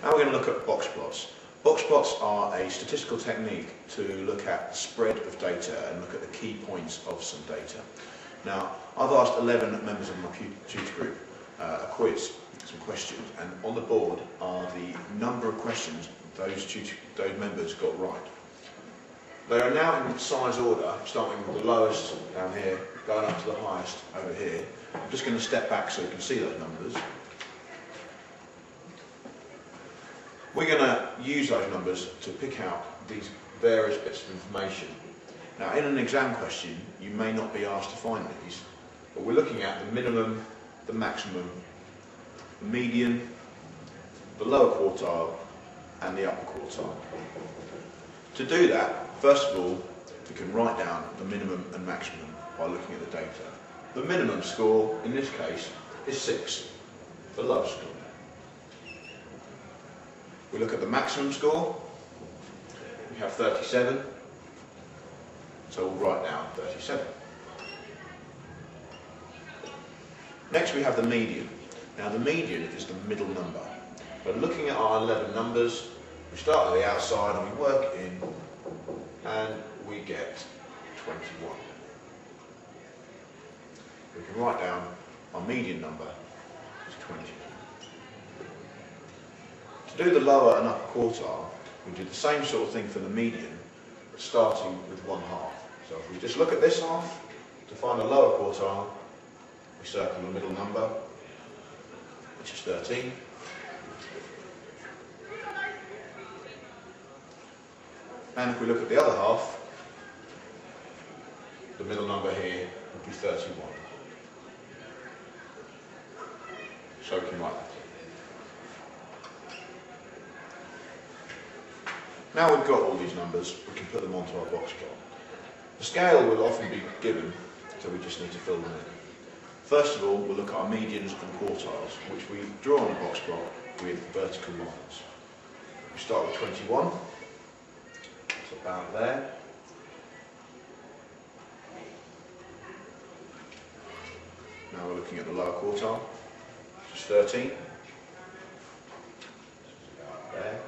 Now we're going to look at box plots. Box plots are a statistical technique to look at the spread of data and look at the key points of some data. Now, I've asked 11 members of my tutor group a quiz, some questions, and on the board are the number of questions those members got right. They are now in size order, starting with the lowest down here, going up to the highest over here. I'm just going to step back so you can see those numbers. We're going to use those numbers to pick out these various bits of information. Now, in an exam question, you may not be asked to find these, but we're looking at the minimum, the maximum, the median, the lower quartile, and the upper quartile. To do that, first of all, we can write down the minimum and maximum by looking at the data. The minimum score, in this case, is 6, the lowest score. We look at the maximum score, we have 37, so we'll write down 37. Next we have the median. Now the median is the middle number. But looking at our 11 numbers, we start at the outside and we work in, and we get 21. We can write down our median number is 20. To do the lower and upper quartile, we do the same sort of thing for the median, but starting with 1/2. So if we just look at this half, to find the lower quartile, we circle the middle number, which is 13. And if we look at the other half, the middle number here would be 31. So we can write that. Now we've got all these numbers, we can put them onto our box plot. The scale will often be given, so we just need to fill them in. First of all, we'll look at our medians and quartiles, which we draw on a box plot with vertical lines. We start with 21, it's about there. Now we're looking at the lower quartile, which is 13. About there.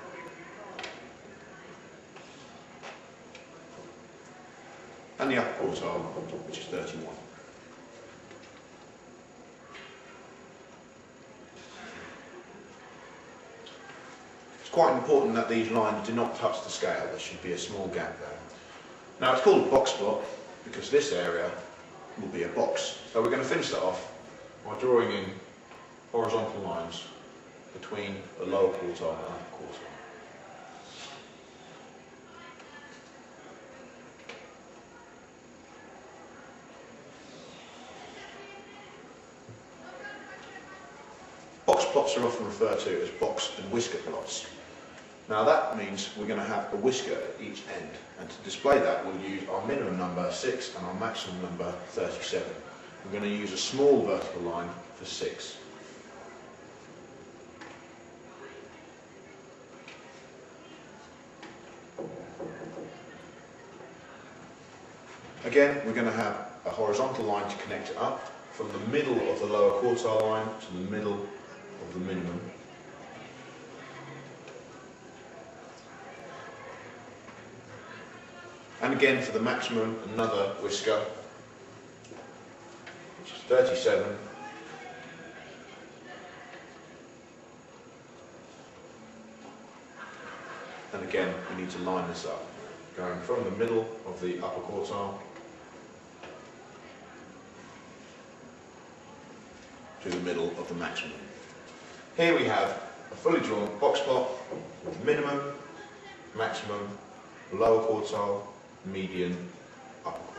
And the upper quartile, which is 31. It's quite important that these lines do not touch the scale. There should be a small gap there. Now it's called a box plot because this area will be a box. So we're going to finish that off by drawing in horizontal lines between the lower quartile and upper quartile. Box plots are often referred to as box and whisker plots. Now that means we're going to have a whisker at each end, and to display that we'll use our minimum number 6 and our maximum number 37. We're going to use a small vertical line for 6. Again, we're going to have a horizontal line to connect it up from the middle of the lower quartile line to the middle of the minimum. And again for the maximum, another whisker, which is 37. And again, we need to line this up, going from the middle of the upper quartile to the middle of the maximum. Here we have a fully drawn box plot with minimum, maximum, lower quartile, median, upper quartile.